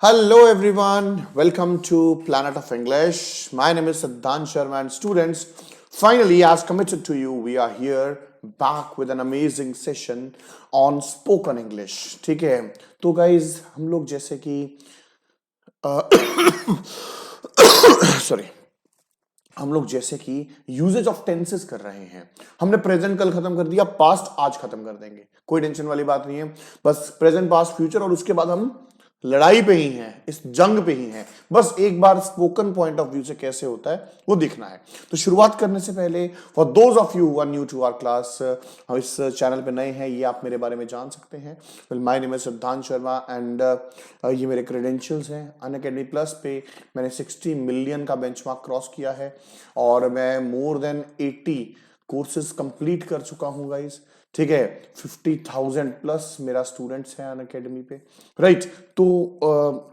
Hello everyone, welcome to Planet of English. My name is Siddhant Sharma and students, finally as committed to you, we are here back with an amazing session on spoken English. ठीक है, तो guys हम लोग जैसे कि sorry हम लोग जैसे कि यूजेज ऑफ टेंसेस कर रहे हैं। हमने प्रेजेंट कल खत्म कर दिया, पास्ट आज खत्म कर देंगे, कोई टेंशन वाली बात नहीं है। बस प्रेजेंट पास्ट फ्यूचर और उसके बाद हम लड़ाई पे ही हैं, इस जंग पे ही हैं। बस एक बार स्पोकन पॉइंट ऑफ व्यू से कैसे होता है वो देखना है। तो शुरुआत करने से पहले for those of you who are new to our class, हम इस चैनल पे नए हैं, ये आप मेरे बारे में जान सकते हैं। वेल माय नेम इज सिद्धांत शर्मा एंड ये मेरे क्रेडेंशियल्स हैं। अनअकैडमी प्लस पे मैंने 60 मिलियन का बेंचमार्क क्रॉस किया है और मैं मोर देन 80 कोर्सेज कंप्लीट कर चुका हूँ गाइस। ठीक है, 50,000 प्लस मेरा स्टूडेंट्स हैं अनअकैडमी पे, राइट। तो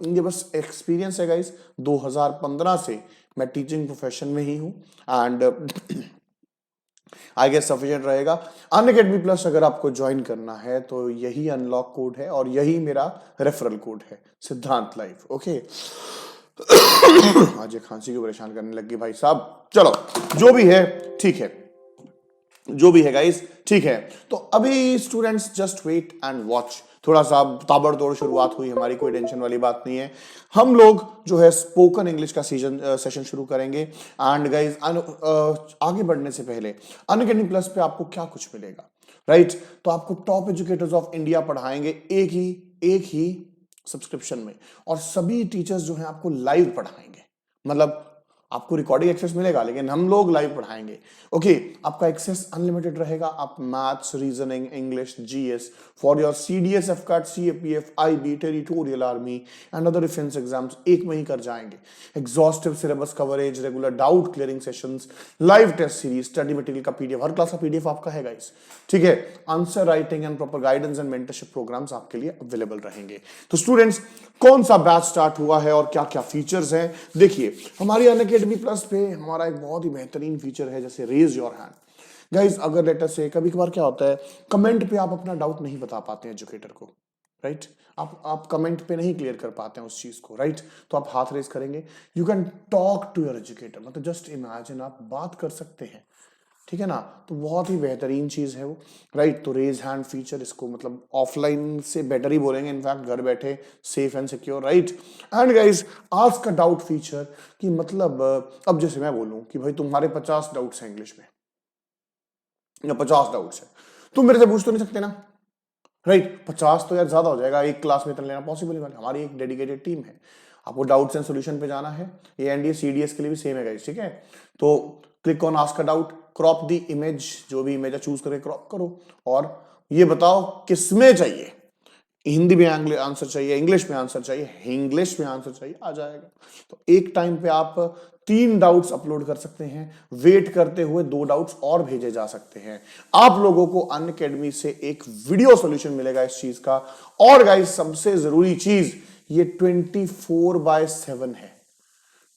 ये बस एक्सपीरियंस है गाइस। 2015 से मैं टीचिंग प्रोफेशन में ही हूँ एंड आई गेस सफिशिएंट रहेगा। अनअकैडमी प्लस अगर आपको ज्वाइन करना है तो यही अनलॉक कोड है और यही मेरा रेफरल कोड है, सिद्धांत लाइव। ओके आज ये खांसी को परेशान करने लगी भाई साहब। चलो जो भी है ठीक है, जो भी है गाइस ठीक है। तो अभी students just wait and watch. थोड़ा सा ताबड़तोड़ शुरुआत हुई हमारी, कोई टेंशन वाली बात नहीं है। हम लोग जो है स्पोकन इंग्लिश का सेशन शुरू करेंगे एंड गाइस आगे बढ़ने से पहले अनअकैडमी प्लस पे आपको क्या कुछ मिलेगा, राइट। तो आपको टॉप एजुकेटर्स ऑफ इंडिया पढ़ाएंगे एक ही सब्सक्रिप्शन में, और सभी टीचर्स जो हैं आपको लाइव पढ़ाएंगे। मतलब आपको रिकॉर्डिंग एक्सेस मिलेगा लेकिन हम लोग लाइव पढ़ाएंगे। ओके, आपका एक्सेस अनलिमिटेड रहेगा। आप maths, reasoning, English, GS for your CDS, AFCAT, CAPF, IB, territorial army and other defence exams एक में ही कर जाएंगे। Exhaustive syllabus coverage, regular doubt clearing sessions, live test series, study material का PDF, हर class का पीडीएफ आपका है गाइस। ठीक है, answer writing and proper guidance and mentorship programmes आपके लिए अवेलेबल रहेंगे। तो स्टूडेंट्स, कौन सा बैच स्टार्ट हुआ है और क्या क्या फीचर्स हैं देखिए। हमारी अनअकैडमी प्लस पे हमारा एक बहुत ही बेहतरीन फीचर है, जैसे रेज योर हैंड। गाइस अगर लेटर से कभी कभार क्या होता है, कमेंट पे आप अपना डाउट नहीं बता पाते हैं एजुकेटर को, राइट। आप कमेंट पे नहीं क्लियर कर पाते हैं उस चीज को, राइट। तो आप हाथ रेज करेंगे, you can talk to your educator. मतलब जस्ट इमेजिन आप बात कर सकते हैं, ठीक है ना। तो बहुत ही बेहतरीन चीज है वो, राइट। तो रेज हैंड फीचर, इसको मतलब ऑफलाइन से बेटर ही बोलेंगे, इनफैक्ट घर बैठे safe and secure, right. And guys ask a doubt feature, कि मतलब अब जैसे मैं बोलूं कि भाई तुम्हारे 50 डाउट्स हैं इंग्लिश में या 50 डाउट्स है, तुम मेरे से पूछ तो नहीं सकते ना, राइट। 50 तो यार ज्यादा हो जाएगा, एक क्लास में इतना लेना पॉसिबल नहीं। हमारी एक डेडिकेटेड टीम है, आपको डाउट्स एंड सॉल्यूशन पे जाना है। ये एनडीए सीडीएस के लिए भी सेम है गाइस, ठीक है। तो click on ask a doubt, crop the image, जो भी इमेज है चूज करके क्रॉप करो और ये बताओ किसमें चाहिए। हिंदी में आंसर चाहिए, इंग्लिश में आंसर चाहिए, इंग्लिश में आंसर चाहिए, आ जाएगा। तो एक टाइम पे आप 3 डाउट्स अपलोड कर सकते हैं, वेट करते हुए 2 डाउट्स और भेजे जा सकते हैं। आप लोगों को अनअकैडमी से एक वीडियो सॉल्यूशन मिलेगा इस चीज का। और गाइस सबसे जरूरी चीज, ये 24/7 है,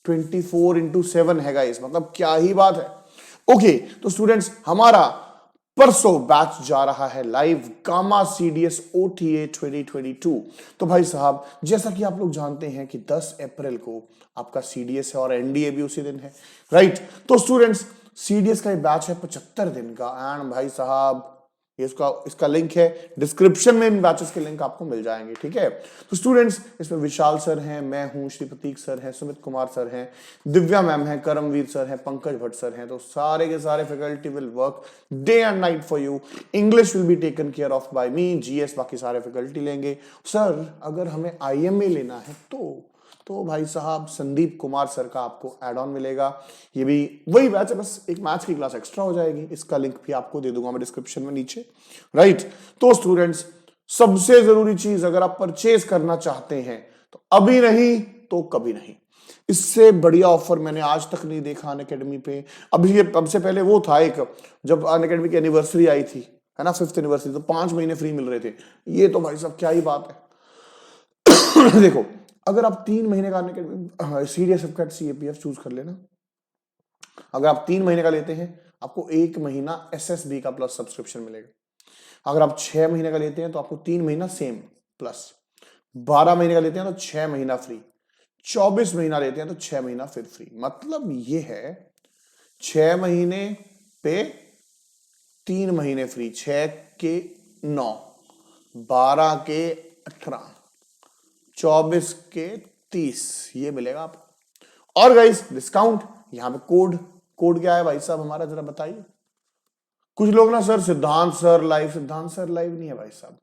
24x7 है गाइस, मतलब क्या ही बात है। ओके, तो स्टूडेंट्स हमारा परसों बैच जा रहा है लाइव, गामा सीडीएस ओटीए 2022। तो भाई साहब जैसा कि आप लोग जानते हैं कि 10 अप्रैल को आपका सीडीएस है और एनडीए भी उसी दिन है, राइट। तो स्टूडेंट्स सीडीएस का ये बैच है 75 दिन का एंड भाई साहब ये इसका लिंक है डिस्क्रिप्शन में, इन बैचेस के लिंक आपको मिल जाएंगे, ठीक है। तो स्टूडेंट्स इसमें विशाल सर हैं, मैं हूं, श्री प्रतीक सर हैं, सुमित कुमार सर हैं, दिव्या मैम हैं, करमवीर सर हैं, पंकज भट्ट सर हैं। तो सारे के सारे faculty will work day and night for you. English will be taken care of by me, GS बाकी सारे फैकल्टी लेंगे। सर अगर हमें आईएमए लेना है तो भाई साहब संदीप कुमार सर का आपको एड ऑन मिलेगा। ये भी वही बैच है, बस एक मैथ्स की क्लास एक्स्ट्रा हो जाएगी। इसका लिंक भी आपको दे दूंगा मैं डिस्क्रिप्शन में नीचे, राइट। तो स्टूडेंट्स सबसे जरूरी चीज, अगर आप परचेज करना चाहते हैं तो अभी नहीं तो कभी नहीं। इससे बढ़िया ऑफर मैंने आज तक नहीं देखा अनअकैडमी पे। अभी अब से पहले वो था एक, जब अनअकैडमी की एनिवर्सरी आई थी, है ना, 5th एनिवर्सरी, तो 5 महीने फ्री मिल रहे थे। ये तो भाई साहब क्या ही बात है। देखो अगर आप 3 महीने का सीडीएस एफकैट सीएपीएफ चूज कर लेना, अगर आप 3 महीने का लेते हैं आपको 1 महीना एसएसबी का प्लस सब्सक्रिप्शन मिलेगा। अगर आप 6 महीने का लेते हैं तो आपको 3 महीना सेम प्लस, 12 महीने का लेते हैं तो 6 महीना फ्री, 24 महीना लेते हैं तो 6 महीना फिर फ्री। मतलब ये है 6 महीने पे 3 महीने फ्री, 6 के 9, 12 के 18, 24 के 30, ये मिलेगा आपको। और गाइस डिस्काउंट यहां पे कोड, कोड क्या है भाई साहब हमारा, जरा बताइए। कुछ लोग ना सर सिद्धांत सर लाइव, सिद्धांत सर लाइव नहीं है भाई साहब,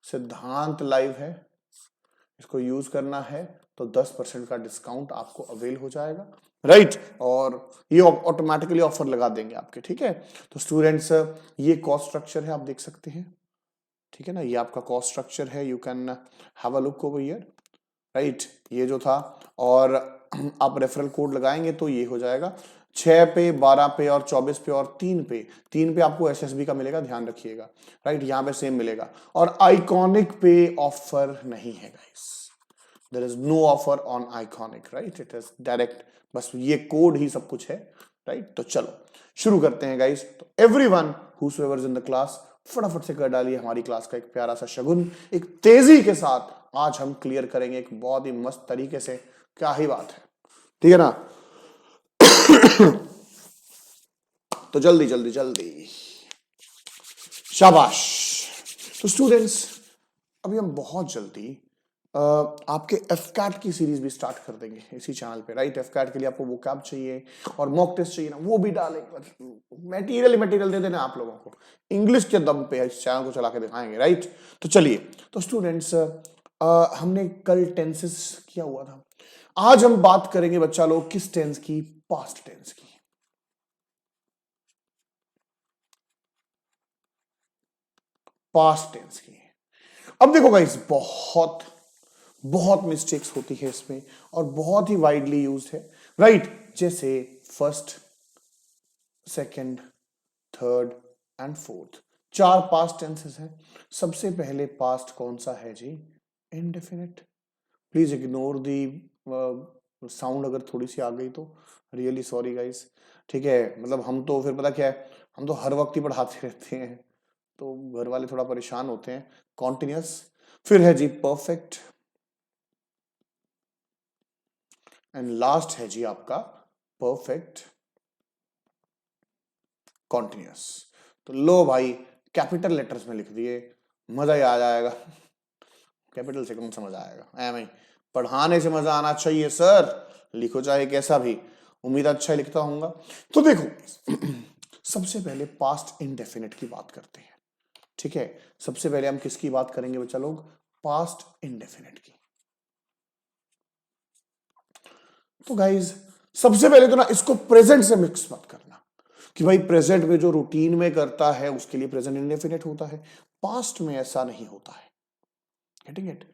सिद्धांत लाइव है, इसको यूज करना है तो 10% का डिस्काउंट आपको अवेल हो जाएगा, राइट। और ये ऑटोमेटिकली ऑफर लगा देंगे आपके, ठीक है। तो स्टूडेंट्स ये कॉस्ट स्ट्रक्चर है, आप देख सकते हैं, ठीक है ना, ये आपका कॉस्ट स्ट्रक्चर है, you can have a look over here, right. ये जो था, और आप रेफरल कोड लगाएंगे तो ये हो जाएगा 6 पे, 12 पे और 24 पे और 3 पे, 3 पे आपको एसएसबी का मिलेगा, ध्यान रखिएगा, राइट। यहां पे सेम मिलेगा। और आइकॉनिक पे ऑफर नहीं है guys, there is no offer on iconic, right, it is direct, बस ये कोड ही सब कुछ है, राइट। तो चलो शुरू करते हैं गाइस। तो everyone whosoever is in the class, फटाफट से कर डालिए हमारी क्लास का एक प्यारा सा शगुन, एक तेजी के साथ आज हम क्लियर करेंगे एक बहुत ही मस्त तरीके से, क्या ही बात है, ठीक है ना। तो जल्दी जल्दी जल्दी, शाबाश। तो स्टूडेंट्स अभी हम बहुत जल्दी आपके एफकैट की सीरीज भी स्टार्ट कर देंगे इसी चैनल पे, राइट। एफकैट के लिए आपको वोकैब चाहिए और मॉक टेस्ट चाहिए ना, वो भी डालेंगे, मटेरियल दे देना आप लोगों को, इंग्लिश के दम पे इस चैनल को चला के दिखाएंगे, राइट। तो चलिए, तो स्टूडेंट्स हमने कल टेंसेस किया हुआ था, आज हम बात करेंगे बच्चा लोग किस टेंस की, पास्ट टेंस की। पास्ट टेंस की। अब देखो गाइस, बहुत बहुत मिस्टेक्स होती है इसमें और बहुत ही वाइडली यूज्ड है, राइट। जैसे first, second, third and fourth, 4 past tenses हैं। सबसे पहले पास्ट कौन सा है जी, indefinite. Please ignore the sound अगर थोड़ी सी आ गई तो, रियली सॉरी गाइस, ठीक है। मतलब हम तो फिर पता क्या है, हम तो हर वक्त ही पढ़ाते रहते हैं तो घर वाले थोड़ा परेशान होते हैं। कॉन्टिन्यूस, फिर है जी परफेक्ट, एंड लास्ट है जी आपका परफेक्ट कॉन्टिन्यूस। तो लो भाई कैपिटल लेटर्स में लिख दिए, मजा ही आ जाएगा। कैपिटल से कौन समझ आएगा, ऐ पढ़ाने से मजा आना चाहिए सर, लिखो चाहे कैसा भी, उम्मीद अच्छा ही लिखता होऊंगा। तो देखो सबसे पहले पास्ट इंडेफिनिट की बात करते हैं, ठीक है। सबसे पहले हम किसकी बात करेंगे बच्चा लोग, पास्ट इंडेफिनिट की। तो गाइज सबसे पहले तो ना इसको प्रेजेंट से मिक्स मत करना कि भाई प्रेजेंट में जो रूटीन में करता है उसके लिए प्रेजेंट इंडेफिनिट होता है, पास्ट में ऐसा नहीं होता है, गेटिंग इट।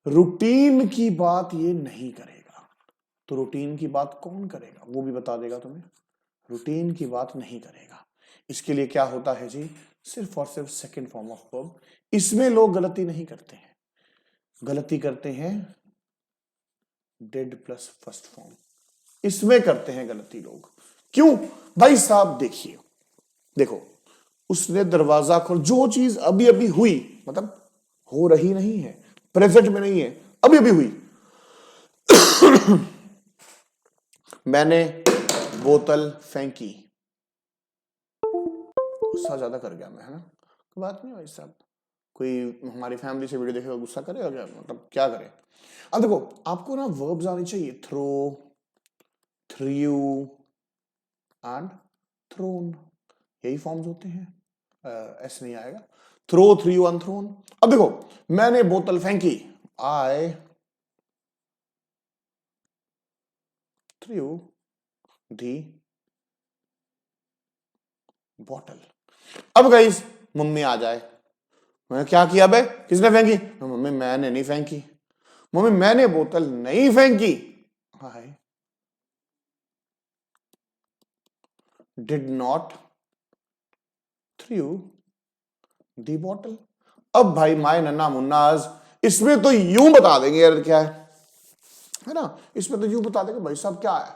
रूटीन की बात ये नहीं करेगा, तो रूटीन की बात कौन करेगा वो भी बता देगा तुम्हें, रूटीन की बात नहीं करेगा। इसके लिए क्या होता है जी, सिर्फ और सिर्फ सेकंड फॉर्म ऑफ वर्ब। इसमें लोग गलती नहीं करते हैं, गलती करते हैं डिड प्लस फर्स्ट फॉर्म, इसमें करते हैं गलती लोग। क्यों भाई साहब, देखिए देखो, उसने दरवाजा खोल, जो चीज अभी अभी हुई, मतलब हो रही नहीं है, प्रेजेंट में नहीं है, अभी अभी हुई। मैंने बोतल फेंकी, गुस्सा ज्यादा कर गया मैं, है ना, कोई बात नहीं भाई साहब, कोई हमारी फैमिली से वीडियो देखेगा गुस्सा करेगा क्या, मतलब क्या करे। अब देखो आपको ना वर्ब्स आने चाहिए, थ्रो, थ्रू एंड थ्रोन, यही फॉर्म्स होते हैं, ऐसे नहीं आएगा, थ्रो, थ्रू एंड थ्रोन। अब देखो मैंने बोतल फेंकी, आई थ्रू दी बॉटल। अब गाइस मम्मी आ जाए, मैंने क्या किया बे, किसने फेंकी, मम्मी मैंने नहीं फेंकी, मम्मी मैंने बोतल नहीं फेंकी, I did not through the bottle. अब भाई माए नन्ना मुन्नाज, इसमें तो यूं बता देंगे यार क्या है ना, इसमें तो यूं बता देंगे भाई साहब क्या है,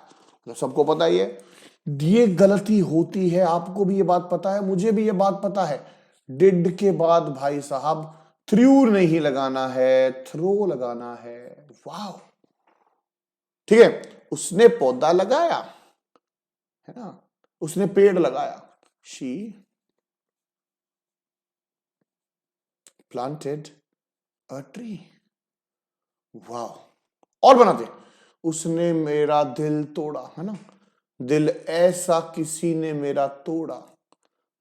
तो सबको पता ही है, ये गलती होती है, आपको भी ये बात पता है, मुझे भी ये बात पता है। डिड के बाद भाई साहब थ्रू नहीं लगाना है, थ्रो लगाना है। वाह, ठीक है। उसने पौधा लगाया, है ना, उसने पेड़ लगाया। She planted a tree. वाह, और बनाते, उसने मेरा दिल तोड़ा, है ना, दिल ऐसा किसी ने मेरा तोड़ा,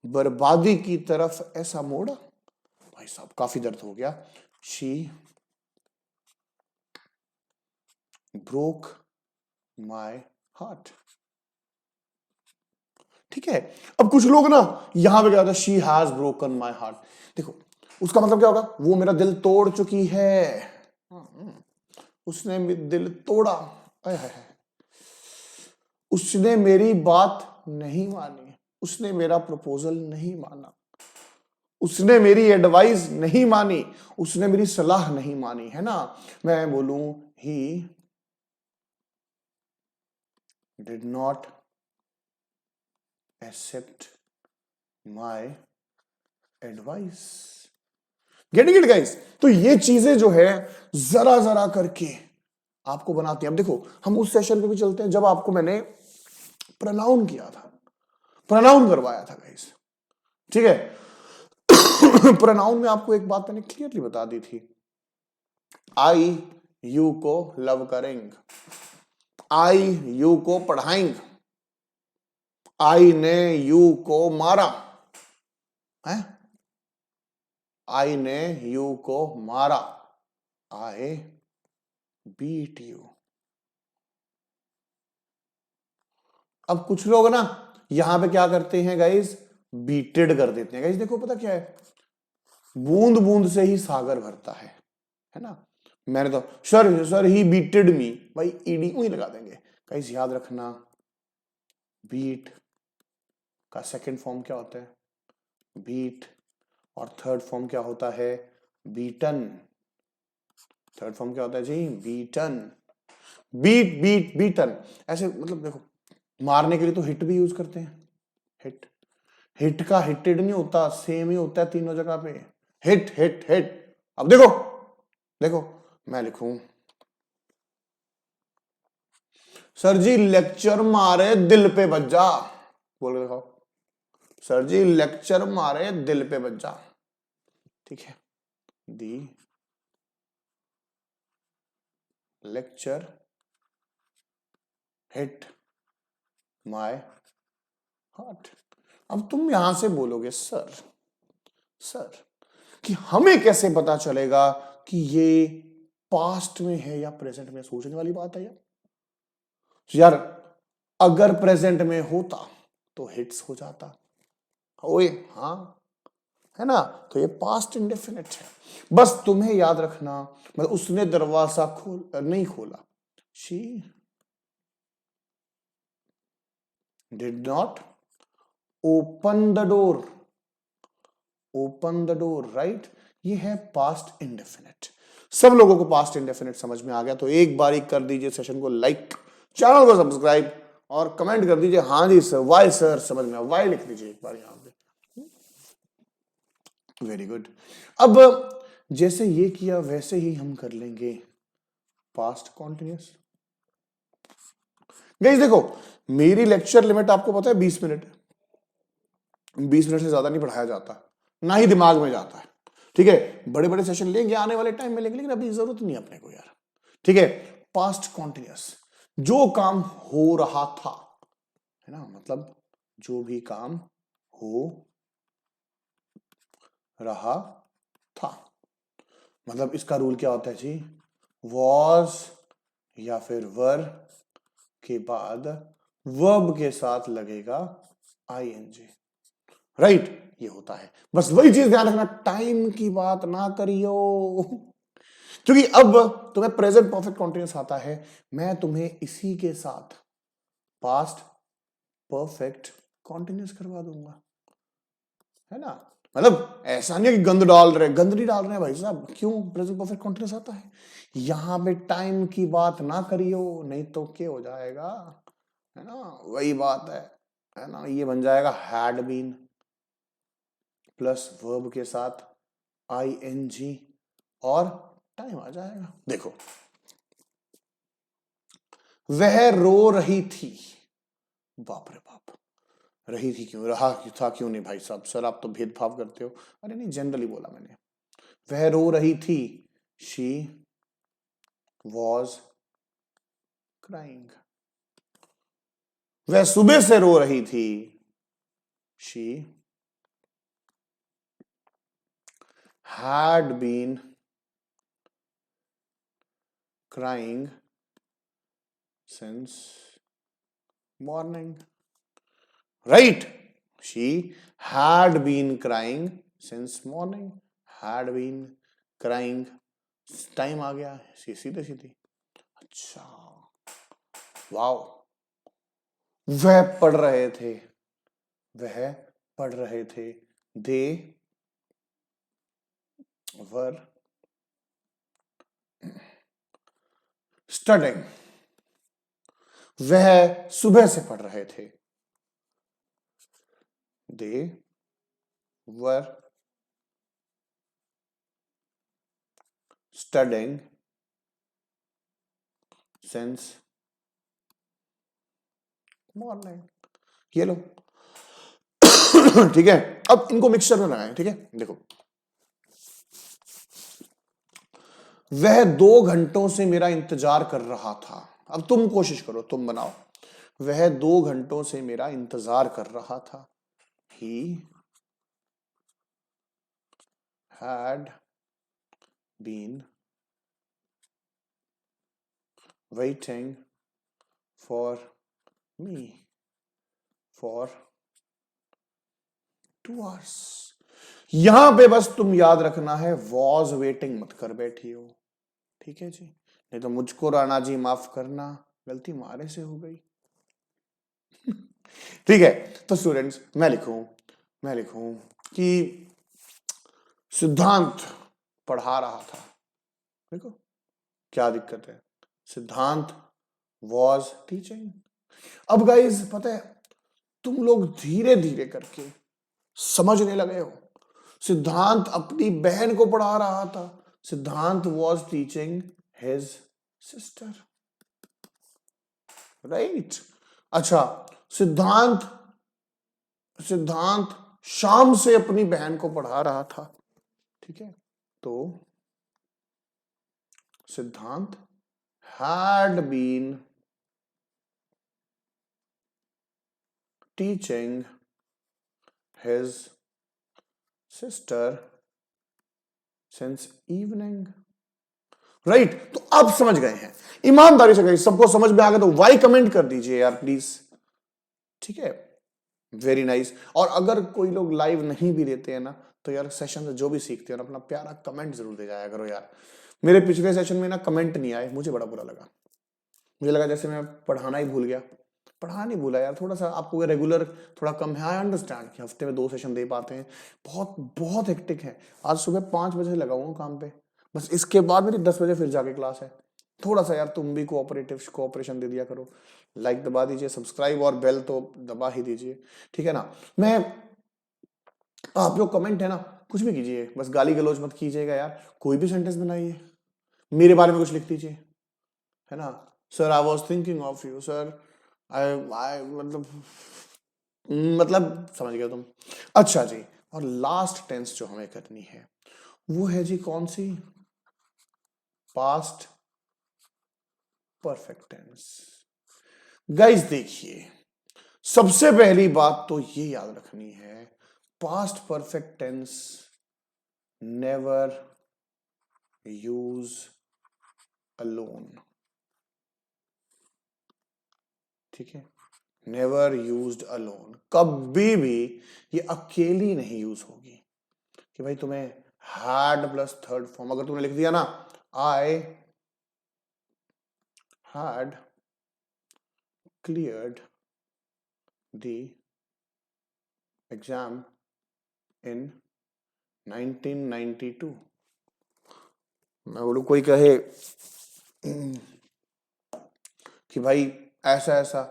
बर्बादी की तरफ ऐसा मोड़ा। भाई साहब काफी दर्द हो गया। She broke my heart. ठीक है। अब कुछ लोग ना यहां पे क्या होता है, she has broken my heart. देखो उसका मतलब क्या होगा, वो मेरा दिल तोड़ चुकी है, उसने दिल तोड़ा। आय हाय हाय। उसने मेरी बात नहीं मानी, उसने मेरा प्रपोजल नहीं माना, उसने मेरी एडवाइस नहीं मानी, उसने मेरी सलाह नहीं मानी, है ना। मैं बोलूं he did not accept my advice. Getting it guys. तो ये चीजें जो है जरा जरा करके आपको बनाती हैं। अब देखो हम उस सेशन पे भी चलते हैं जब आपको मैंने प्रोनाउन किया था, प्रोनाउन करवाया था गाइस, ठीक है। प्रोनाउन में आपको एक बात मैंने क्लियरली बता दी थी, आई यू को लव करेंगे, आई यू को पढ़ाएंगे, आई ने यू को मारा है, आई ने यू को मारा, आई बीट यू। अब कुछ लोग ना यहां पे क्या करते हैं गाइस, बीटेड कर देते हैं। गाइस देखो पता क्या है, बूंद बूंद से ही सागर भरता है ना। मैंने तो सर सर ही बीटेड मी, भाई ईडी ही लगा देंगे। गाइस याद रखना, बीट का सेकंड फॉर्म क्या होता है, बीट, और थर्ड फॉर्म क्या होता है, बीटन। थर्ड फॉर्म क्या होता है जी, बीटन। बीट बीट बीटन, ऐसे मतलब देखो मारने के लिए तो हिट भी यूज करते हैं, हिट। हिट का हिटेड नहीं होता, सेम ही होता है तीनों जगह पे, हिट हिट हिट। अब देखो देखो मैं लिखूं, सर जी लेक्चर मारे दिल पे बज्जा, बोल के दिखाओ, सर जी लेक्चर मारे दिल पे बज्जा। ठीक है, दी लेक्चर हिट माय हार्ट। अब तुम यहां से बोलोगे सर सर कि हमें कैसे पता चलेगा कि ये पास्ट में है या प्रेजेंट में, सोचने वाली बात है यार। यार अगर प्रेजेंट में होता तो हिट्स हो जाता, ओए हाँ, है ना। तो ये पास्ट इंडेफिनिट है। बस तुम्हें याद रखना, मतलब उसने दरवाजा नहीं खोला, she did not open the door, open the door, right. ये है पास्ट इंडेफिनिट। सब लोगों को पास्ट इंडेफिनिट समझ में आ गया तो एक बार कर दीजिए सेशन को लाइक, चैनल को सब्सक्राइब, और कमेंट कर दीजिए हाँ जी सर, वाई सर समझ में, वाई लिख दीजिए एक बार यहां पे। Very good. अब जैसे ये किया वैसे ही हम कर लेंगे पास्ट कॉन्टिन्यूस। गाइस देखो मेरी लेक्चर लिमिट आपको पता है 20 मिनट, 20 मिनट से ज्यादा नहीं पढ़ाया जाता, ना ही दिमाग में जाता है। ठीक है, बड़े बड़े सेशन लेंगे आने वाले टाइम में लेंगे, लेकिन अभी जरूरत नहीं अपने को यार। ठीक है, पास्ट कॉन्टिन्यूस, जो काम हो रहा था, है ना, मतलब जो भी काम हो रहा था, मतलब इसका रूल क्या होता है जी, वॉज या फिर वर के बाद वर्ब के साथ लगेगा आईएनजी, राइट। ये होता है, बस वही चीज ध्यान रखना, टाइम की बात ना करियो, क्योंकि अब तुम्हें प्रेजेंट परफेक्ट कॉन्टिन्यूस आता है, मैं तुम्हें इसी के साथ पास्ट परफेक्ट कॉन्टिन्यूस करवा दूंगा, है ना। मतलब ऐसा नहीं है कि गंद डाल रहे, गंद नहीं डाल रहे हैं भाई साहब, क्यों, प्रेजेंट परफेक्ट कॉन्टिन्यूस आता है। यहां पे टाइम की बात ना करियो, नहीं तो क्या हो जाएगा, है ना, वही बात है ना, ये बन जाएगा हैड बीन प्लस वर्ब के साथ ING और टाइम आ जाएगा। देखो, वह रो रही थी। बाप रे बाप, रही थी क्यों, रहा था क्यों नहीं भाई साहब? सर आप तो भेदभाव करते हो। अरे नहीं, जनरली बोला मैंने। वह रो रही थी। She was crying. वह सुबह से रो रही थी। She had been crying since morning. Right? She had been crying since morning. Had been crying. Time आ गया, सीधे सीधी। अच्छा, वाओ। वह पढ़ रहे थे। वह पढ़ रहे थे। दे वर स्टडिंग। वह सुबह से पढ़ रहे थे। दे वर स्टडिंग सिंस मॉर्निंग। ये लो। ठीक है, अब इनको मिक्सचर में लगाएं। ठीक है, देखो, वह 2 घंटों से मेरा इंतजार कर रहा था। अब तुम कोशिश करो, तुम बनाओ। वह 2 घंटों से मेरा इंतजार कर रहा था। He had been waiting for me for 2 hours. यहां पे बस तुम याद रखना है, was waiting मत कर बैठी हो। ठीक है जी, नहीं तो मुझको राणा जी माफ करना, गलती मारे से हो गई। ठीक है, तो स्टूडेंट्स मैं लिखूं कि सिद्धांत पढ़ा रहा था। देखो क्या दिक्कत है, सिद्धांत was टीचिंग। अब गाइस पता है, तुम लोग धीरे धीरे करके समझने लगे हो। सिद्धांत अपनी बहन को पढ़ा रहा था। सिद्धांत was teaching his sister, right? अच्छा, सिद्धांत शाम से अपनी बहन को पढ़ा रहा था। ठीक है, तो सिद्धांत had been teaching his sister since evening. Right right? तो आप समझ गए हैं, ईमानदारी से गए, सबको समझ में आ गया तो वाई कमेंट कर दीजिए यार प्लीज। ठीक है, वेरी नाइस। और अगर कोई लोग लाइव नहीं भी देते हैं ना, तो यार सेशन से जो भी सीखते हो ना, अपना प्यारा कमेंट जरूर दे जाया करो यार। मेरे पिछले सेशन में ना कमेंट नहीं आए, मुझे बड़ा बुरा लगा। मुझे लगा जैसे मैं पढ़ाना ही भूल गया। पढ़ा नहीं भूला यार, थोड़ा सा आपको रेगुलर थोड़ा कम है। आई अंडरस्टैंड कि हफ्ते में 2 सेशन दे पाते हैं, बहुत बहुत हेक्टिक है। आज सुबह 5 बजे लगा हुआ काम पे, बस इसके बाद मेरी 10 बजे फिर जाके क्लास है। थोड़ा सा यार तुम भी कोऑपरेशन दे दिया करो, लाइक दबा दीजिए, सब्सक्राइब और बेल तो दबा ही दीजिए। ठीक है ना? मैं आप लोग कमेंट है ना, कुछ भी कीजिए, बस गाली गलौज मत कीजिएगा यार। कोई भी सेंटेंस बनाइए, मेरे बारे में कुछ लिख दीजिए, है ना? Sir I was thinking of you sir, I मतलब समझ गए तुम। अच्छा जी, और लास्ट टेंस जो हमें करनी है वो है जी कौन सी? Past perfect tense. गाइस देखिए, सबसे पहली बात तो ये याद रखनी है, past perfect tense never use alone. ठीक है, नेवर यूज्ड अलोन, कभी भी ये अकेली नहीं यूज होगी। कि भाई तुम्हें हैड प्लस थर्ड फॉर्म अगर तुमने लिख दिया ना, I had cleared the exam in 1992। मैं बोलूं, कोई कहे कि भाई ऐसा ऐसा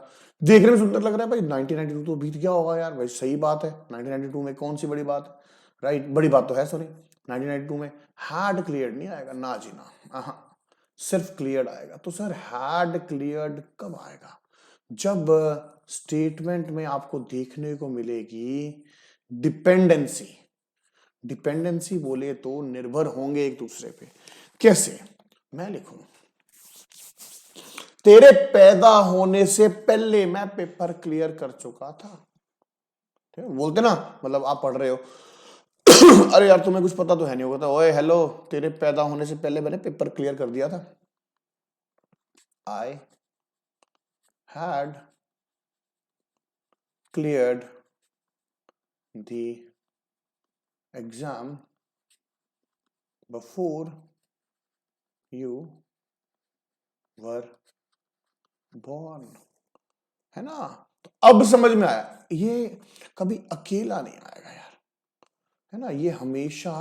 देखने में सुंदर लग रहा है, भाई 1992 तो बीत गया होगा यार। भाई सही बात है, 1992 में कौन सी बड़ी बात है? राइट, बड़ी बात तो है, सॉरी। 1992 में हैड क्लियर्ड नहीं आएगा, ना जी ना, सिर्फ क्लियर्ड आएगा। तो सर हैड क्लियर्ड कब आएगा? जब स्टेटमेंट में आपको देखने को मिलेगी डिपेंडेंसी। डिपेंडेंसी बोले तो निर्भर होंगे एक दूसरे पे। कैसे? मैं लिखूं, तेरे पैदा होने से पहले मैं पेपर क्लियर कर चुका था। बोलते ना, मतलब आप पढ़ रहे हो अरे यार तुम्हें कुछ पता तो है नहीं होगा, ओए हेलो, तेरे पैदा होने से पहले मैंने पेपर क्लियर कर दिया था। I had cleared the exam before you were born, है ना? तो अब समझ में आया, ये कभी अकेला नहीं आएगा यार, है ना? ये हमेशा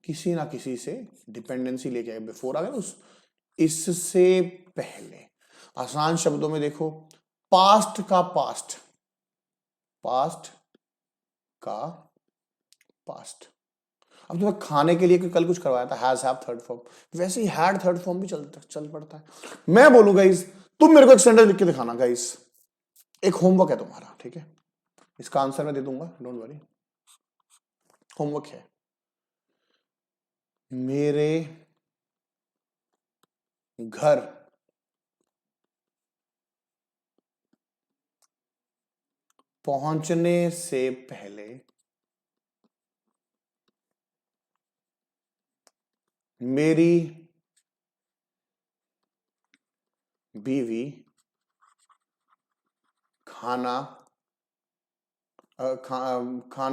किसी ना किसी से डिपेंडेंसी लेके आएगा। बिफोर आ गया उस, इससे पहले। आसान शब्दों में देखो, पास्ट का पास्ट, पास्ट का पास्ट। अब तुम्हें खाने के लिए कल कुछ करवाया था, हैज हैव थर्ड फॉर्म, वैसे ही हैड थर्ड फॉर्म भी चल पड़ता है। मैं बोलूं गाइस, तुम मेरे को एक सेंटेंस लिख के दिखाना गाइस, एक होमवर्क है तुम्हारा, ठीक है? इसका आंसर मैं दे दूंगा, डोंट वरी, होमवर्क है। मेरे घर पहुंचने से पहले मेरी बीवी खाने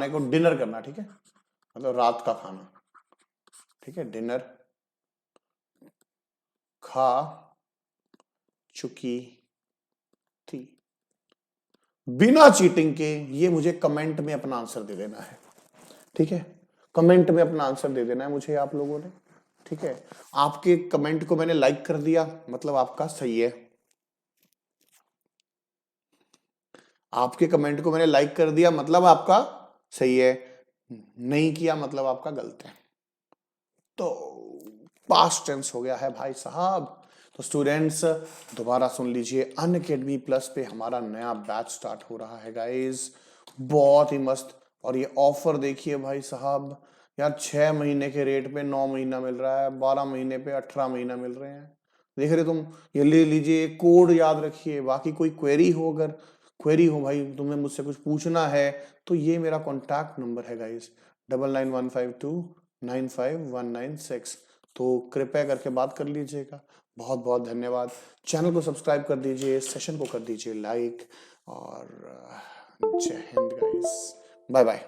को डिनर करना, ठीक है? मतलब रात का खाना, ठीक है? डिनर खा चुकी थी। बिना चीटिंग के ये मुझे कमेंट में अपना आंसर दे देना है, ठीक है? कमेंट में अपना आंसर दे देना है मुझे आप लोगों ने, ठीक है? आपके कमेंट को मैंने लाइक कर दिया मतलब आपका सही है, आपके कमेंट को मैंने लाइक कर दिया मतलब आपका सही है, नहीं किया मतलब आपका गलत है। तो पास्ट टेंस हो गया है भाई साहब। तो स्टूडेंट्स दोबारा सुन लीजिए, अनअकैडमी प्लस पे हमारा नया बैच स्टार्ट हो रहा है गाइस, बहुत ही मस्त। और ये ऑफर देखिए भाई साहब, यार 6 महीने के रेट पे 9 महीना मिल रहा है, 12 महीने पे 18 महीना मिल रहे हैं, देख रहे तुम? ये ले लीजिए, कोड याद रखिए। बाकी कोई क्वेरी हो, अगर क्वेरी हो भाई, तुम्हें मुझसे कुछ पूछना है तो ये मेरा कॉन्टैक्ट नंबर है गाइस, 9915295196। तो कृपया करके बात कर लीजिएगा। बहुत बहुत धन्यवाद। चैनल को सब्सक्राइब कर दीजिए, सेशन को कर दीजिए लाइक, और जय हिंद गाइस, बाय बाय।